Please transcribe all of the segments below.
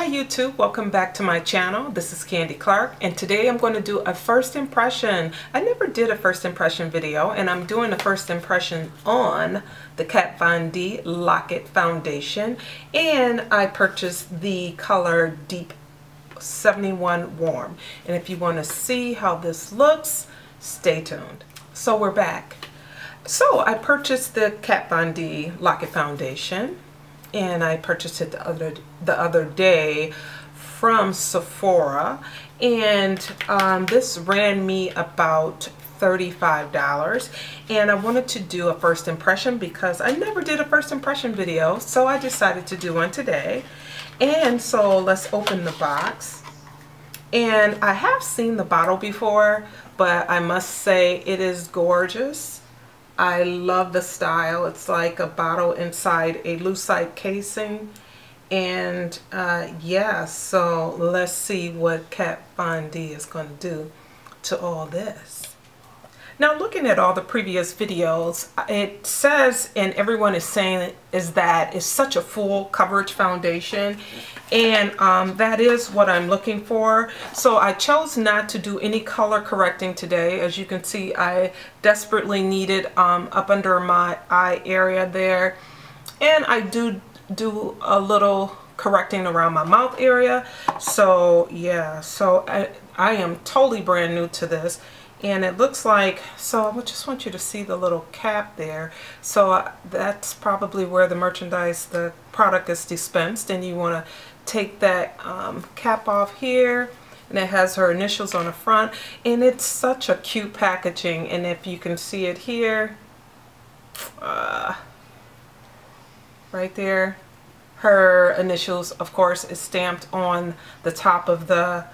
Hi YouTube, welcome back to my channel. This is Candy Clark and today I'm going to do a first impression. I never did a first impression video and I'm doing a first impression on the Kat Von D Lock-It Foundation, and I purchased the color Deep 71 Warm, and if you want to see how this looks, stay tuned. So we're back. So I purchased the Kat Von D Lock-It Foundation, and I purchased it the other day from Sephora, and this ran me about $35, and I wanted to do a first impression because I never did a first impression video, so I decided to do one today. And so let's open the box. And I have seen the bottle before, but I must say it is gorgeous. I love the style. It's like a bottle inside a lucite casing. And yeah, so let's see what Kat Von D is going to do to all this. Now, looking at all the previous videos, it says, and everyone is saying, is that it's such a full coverage foundation, and that is what I'm looking for. So I chose not to do any color correcting today. As you can see, I desperately needed up under my eye area there, and I do a little correcting around my mouth area. So yeah, so I am totally brand new to this. And it looks like, so I just want you to see the little cap there. So that's probably where the merchandise, the product is dispensed, and you want to take that cap off here, and it has her initials on the front, and it's such a cute packaging. And if you can see it here, right there, her initials, of course, is stamped on the top of the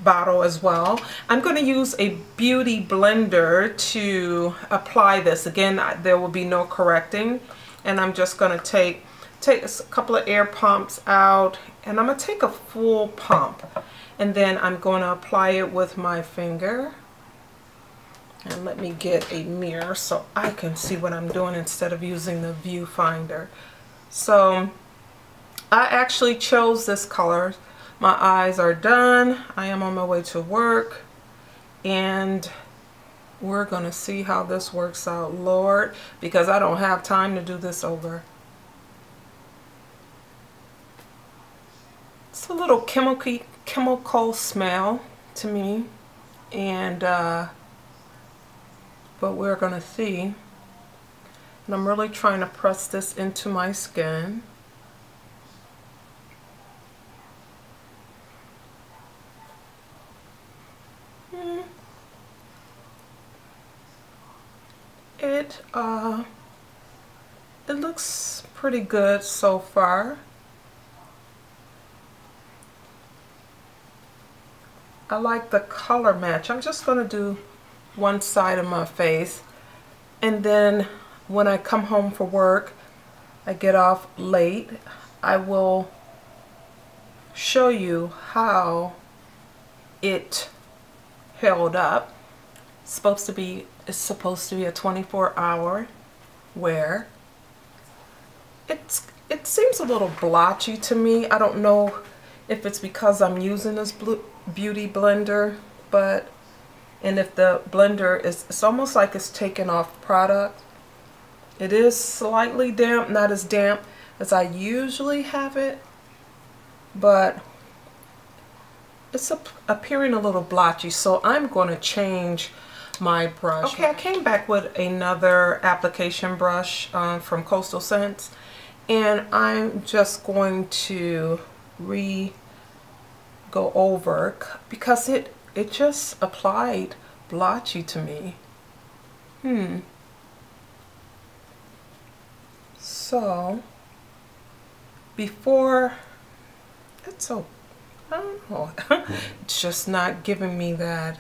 bottle as well. I'm going to use a beauty blender to apply this. Again, there will be no correcting, and I'm just going to take a couple of air pumps out, and I'm going to take a full pump, and then I'm going to apply it with my finger. And let me get a mirror so I can see what I'm doing instead of using the viewfinder. So I actually chose this color. My eyes are done. I am on my way to work, and we're going to see how this works out, Lord, because I don't have time to do this over. It's a little chemical smell to me, and but we're going to see. And I'm really trying to press this into my skin. It looks pretty good so far. I like the color match. I'm just going to do one side of my face, and then when I come home from work, I get off late, I will show you how it held up. It's supposed to be a 24-hour wear. It seems a little blotchy to me. I don't know if it's because I'm using this beauty blender, and if the blender is, it's almost like it's taking off product. It is slightly damp, not as damp as I usually have it, but it's appearing a little blotchy, so I'm going to change my brush. Okay, I came back with another application brush from Coastal Scents, and I'm just going to go over because it just applied blotchy to me. So before, it's so, I don't know, it's just not giving me that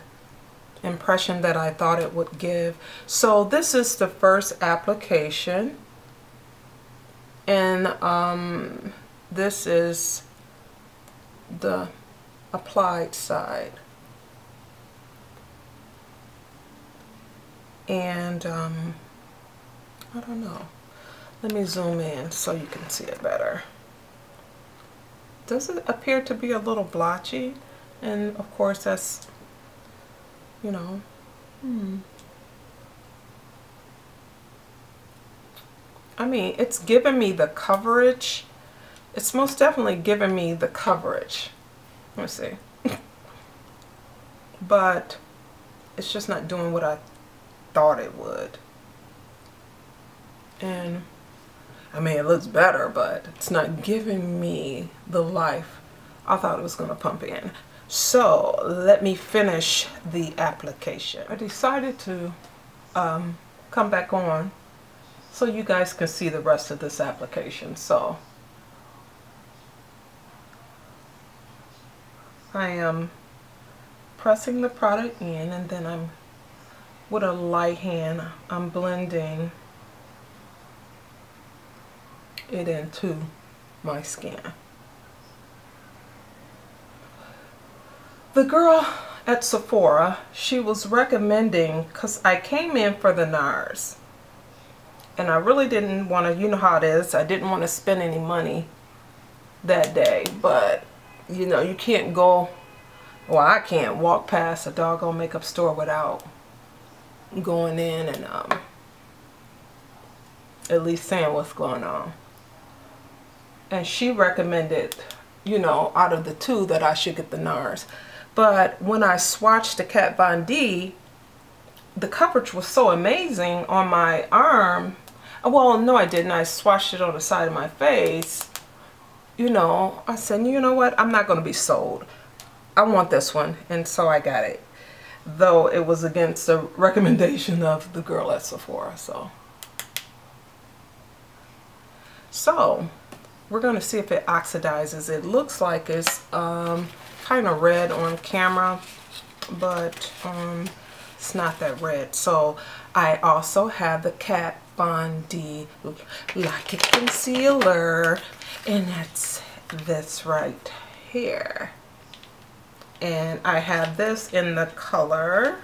impression that I thought it would give. So this is the first application, and this is the applied side, and I don't know, let me zoom in so you can see it better. does it appear to be a little blotchy, and of course that's, you know, I mean, it's giving me the coverage. It's most definitely giving me the coverage. Let's see. But it's just not doing what I thought it would. And I mean, it looks better, but it's not giving me the life I thought it was going to pump in. So let me finish the application. I decided to come back on so you guys can see the rest of this application. So I am pressing the product in, and then I'm with a light hand, I'm blending it into my skin. The girl at Sephora, she was recommending, because I came in for the NARS and I really didn't want to, you know how it is, I didn't want to spend any money that day, but you know, you can't go, well, I can't walk past a doggone makeup store without going in and at least saying what's going on. And she recommended, you know, out of the two that I should get the NARS. But when I swatched the Kat Von D, the coverage was so amazing on my arm. Well, no, I didn't. I swatched it on the side of my face. You know, I said, you know what? I'm not going to be sold. I want this one. And so I got it. Though it was against the recommendation of the girl at Sephora. So we're going to see if it oxidizes. It looks like it's kind of red on camera, but it's not that red. So I also have the Kat Von D Lock It Concealer, and it's this right here. And I have this in the color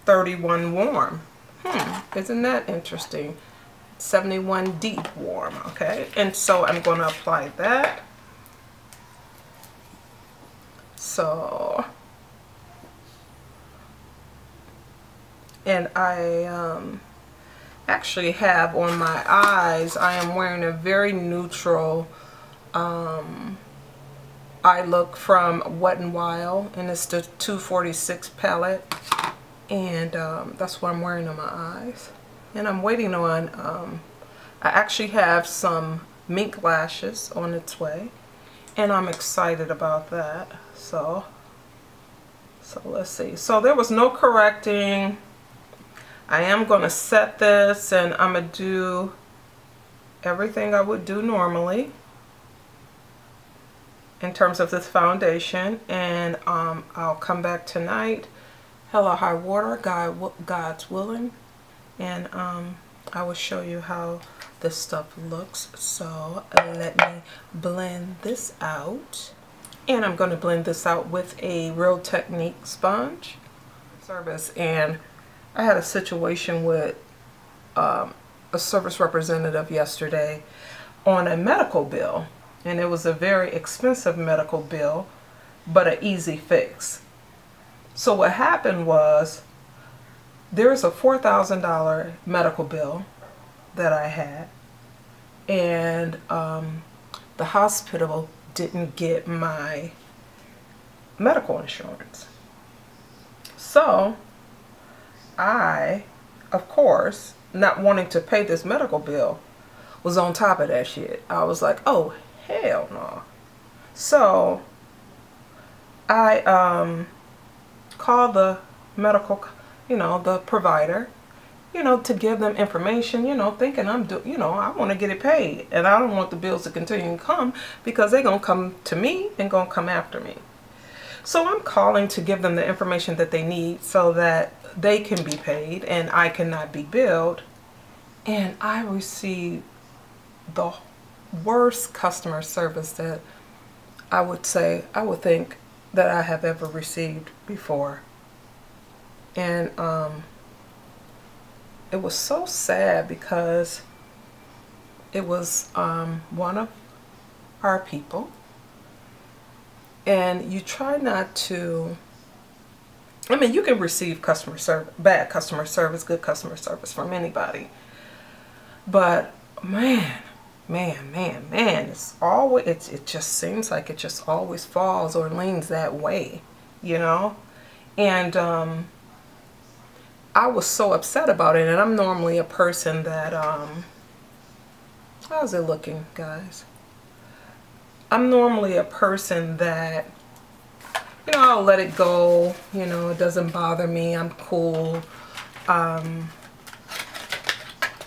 31 Warm. Isn't that interesting? 71 Deep Warm, okay? And so I'm going to apply that. So, and I actually have on my eyes, I am wearing a very neutral eye look from Wet n Wild, and it's the 246 palette, and that's what I'm wearing on my eyes. And I'm waiting on, I actually have some mink lashes on its way, and I'm excited about that. So let's see. So there was no correcting. I am going to set this, and I'm going to do everything I would do normally in terms of this foundation, and I'll come back tonight, hell or high water, God's willing, and I will show you how this stuff looks. So let me blend this out, and I'm going to blend this out with a Real Technique sponge service. And I had a situation with a service representative yesterday on a medical bill, and it was a very expensive medical bill, but an easy fix. So what happened was, there's a $4,000 medical bill that I had, and the hospital didn't get my medical insurance. So I, of course, not wanting to pay this medical bill, was on top of that shit. I was like, oh, hell no. So I called the medical, you know, the provider, you know, to give them information, you know, thinking you know, I want to get it paid, and I don't want the bills to continue to come, because they're going to come to me and going to come after me. So I'm calling to give them the information that they need so that they can be paid and I cannot be billed. And I received the worst customer service that I would think that I have ever received before. And it was so sad, because it was one of are people, and you try not to, I mean, you can receive customer service, bad customer service, good customer service from anybody, but man, it's always, it just seems like it just always falls or leans that way, you know. And I was so upset about it, and I'm normally a person that how's it looking, guys? I'm normally a person that, you know, I'll let it go, you know, it doesn't bother me, I'm cool.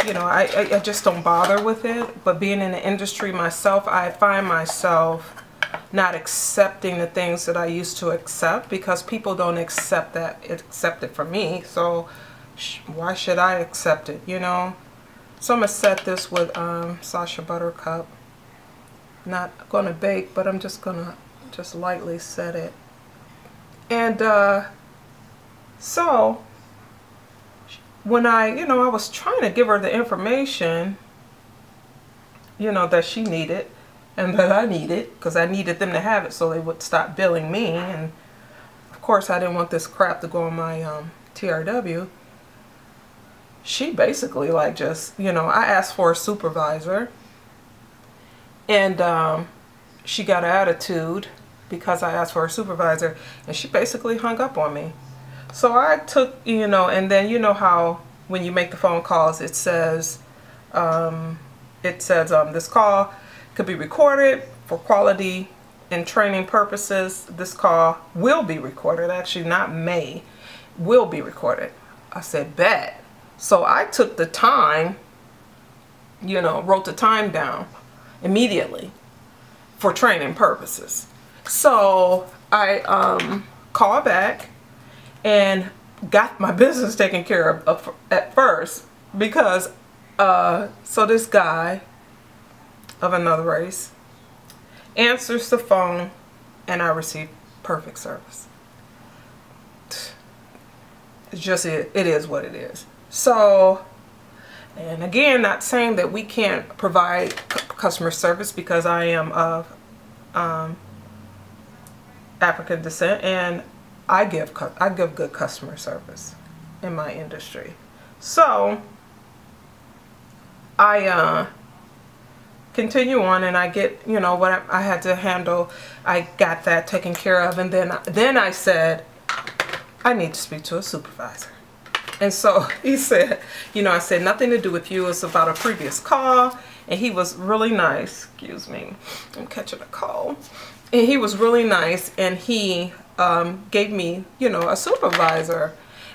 You know, I just don't bother with it. But being in the industry myself, I find myself not accepting the things that I used to accept, because people don't accept it for me. So why should I accept it, you know? So I'm going to set this with Sasha Buttercup. Not going to bake, but I'm just going to just lightly set it. And so when I was trying to give her the information, you know, that she needed and that I needed, because I needed them to have it so they would stop billing me. And of course I didn't want this crap to go on my TRW. She basically, like, just, you know, I asked for a supervisor, and she got an attitude because I asked for a supervisor, and she basically hung up on me. So I took, you know, and then you know how when you make the phone calls, it says this call could be recorded for quality and training purposes. This call will be recorded. Actually, not may, will be recorded. I said, bet. So I took the time, you know, wrote the time down immediately for training purposes. So I called back and got my business taken care of at first, because so this guy of another race answers the phone and I receive perfect service. It's just, it is what it is. So, and again, not saying that we can't provide customer service, because I am of African descent, and I give good customer service in my industry. So I continue on, and I get, you know, what I had to handle. I got that taken care of, and then I said, I need to speak to a supervisor. And so he said, you know, I said, nothing to do with you. It's about a previous call. And he was really nice. Excuse me, I'm catching a cold. And he was really nice, and he gave me, you know, a supervisor.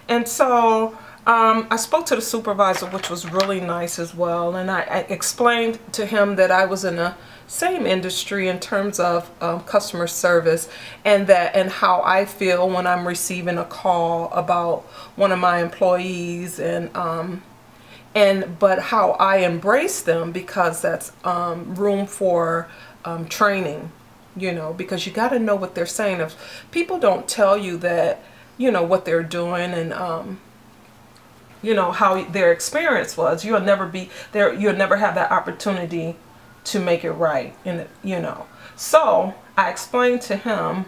And so I spoke to the supervisor, which was really nice as well. And I explained to him that I was in the same industry in terms of customer service, and how I feel when I'm receiving a call about one of my employees, but how I embrace them, because that's room for training, you know, because you got to know what they're saying. If people don't tell you that, you know, what they're doing, and you know, how their experience was, you'll never be there, you'll never have that opportunity to make it right, you know. So I explained to him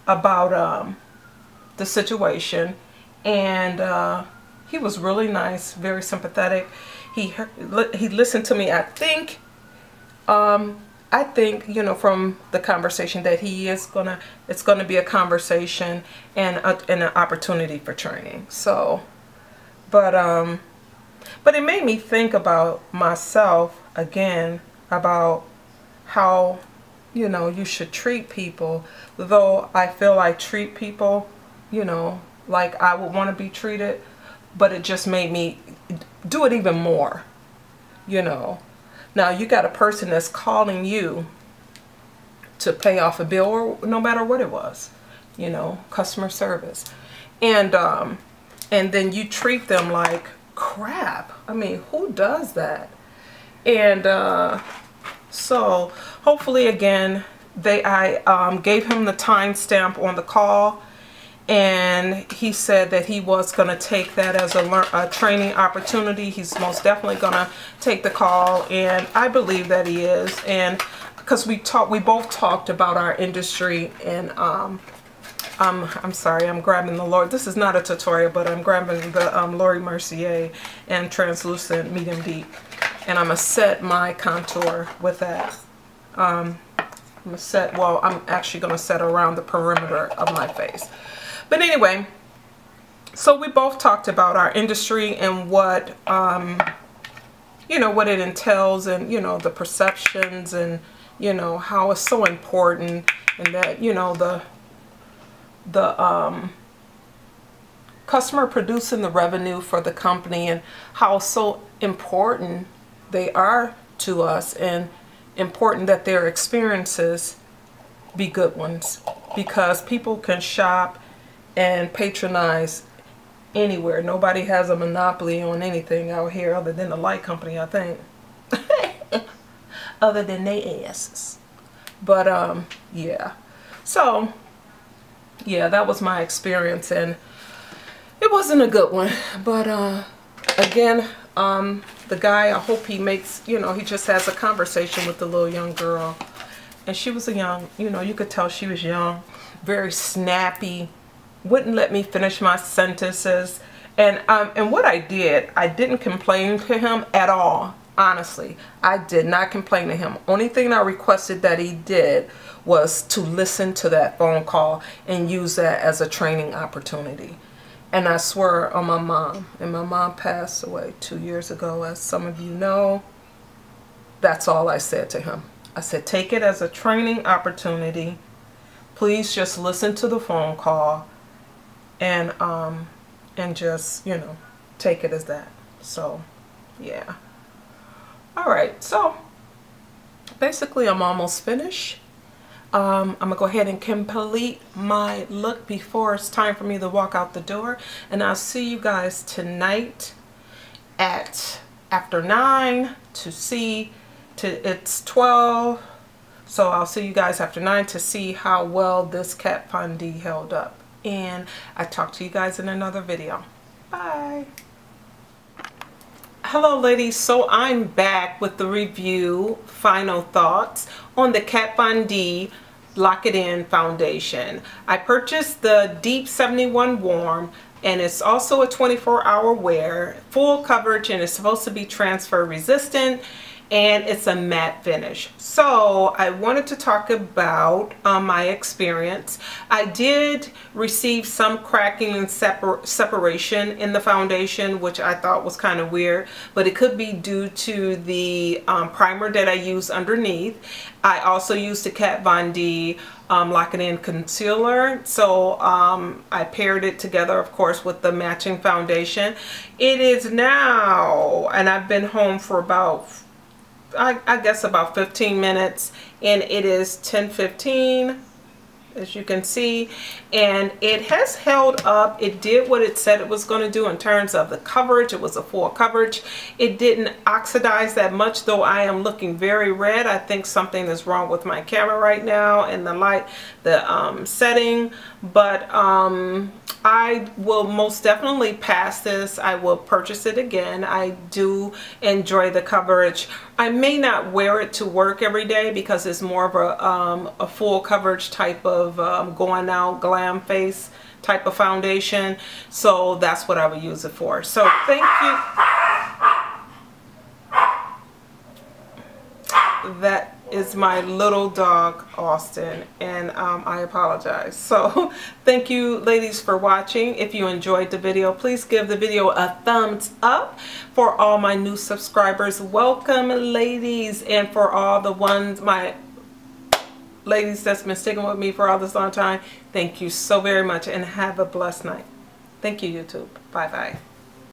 about the situation, and he was really nice, very sympathetic. He listened to me. I think, you know, from the conversation that it's gonna be a conversation and an opportunity for training. So, but it made me think about myself again, about how, you know, you should treat people. Though I feel I treat people, you know, like I would want to be treated, but it just made me do it even more, you know. Now you got a person that's calling you to pay off a bill, or no matter what it was, you know, customer service, and then you treat them like crap. I mean, who does that? And so hopefully, again, I gave him the timestamp on the call, and he said that he was going to take that as a training opportunity. He's most definitely going to take the call, and I believe that he is. And because we both talked about our industry, and I'm sorry, I'm grabbing the Lord. This is not a tutorial, but I'm grabbing the Laura Mercier and translucent medium deep, and I'm gonna set my contour with that. I'm gonna set, well, I'm actually gonna set around the perimeter of my face. But anyway, so we both talked about our industry and what you know, what it entails, and you know, the perceptions, and you know, how it's so important, and that, you know, the customer producing the revenue for the company, and how so important they are to us, and important that their experiences be good ones, because people can shop and patronize anywhere. Nobody has a monopoly on anything out here other than the light company, I think. Other than they asses. But yeah, so yeah, that was my experience, and it wasn't a good one. But again, the guy, I hope he makes, you know, he just has a conversation with the little young girl, and she was a young, you know, you could tell she was young, very snappy, wouldn't let me finish my sentences. And what I didn't complain to him at all. Honestly, I did not complain to him. Only thing I requested that he did was to listen to that phone call and use that as a training opportunity. And I swear on my mom, and my mom passed away 2 years ago, as some of you know. That's all I said to him. I said, take it as a training opportunity. Please just listen to the phone call, and just, you know, take it as that. So yeah. All right, so basically I'm almost finished. I'm gonna go ahead and complete my look before it's time for me to walk out the door, and I'll see you guys tonight at after 9 it's 12, so I'll see you guys after 9 to see how well this Kat Von D held up, and I talk to you guys in another video. Bye. Hello ladies, so I'm back with the review, final thoughts on the Kat Von D Lock It In foundation. I purchased the Deep 71 Warm, and it's also a 24-hour wear, full coverage, and it's supposed to be transfer resistant, and it's a matte finish. So I wanted to talk about my experience. I did receive some cracking and separation in the foundation, which I thought was kind of weird, but it could be due to the primer that I use underneath. I also used the Kat Von D Lock It In concealer, so I paired it together, of course, with the matching foundation. It is now, and I've been home for about I guess about 15 minutes, and it is 10:15, as you can see, and it has held up. It did what it said it was going to do in terms of the coverage. It was a full coverage. It didn't oxidize that much, though I am looking very red. I think something is wrong with my camera right now and the light, the setting, but I will most definitely pass this. I will purchase it again. I do enjoy the coverage. I may not wear it to work every day because it's more of a full coverage type of going out glam face type of foundation. So that's what I would use it for. So thank you. That is my little dog Austin, and I apologize. So thank you ladies for watching. If you enjoyed the video, please give the video a thumbs up. For all my new subscribers, welcome ladies, and for all the ones, my ladies that's been sticking with me for all this long time, thank you so very much, and have a blessed night. Thank you, YouTube. Bye bye.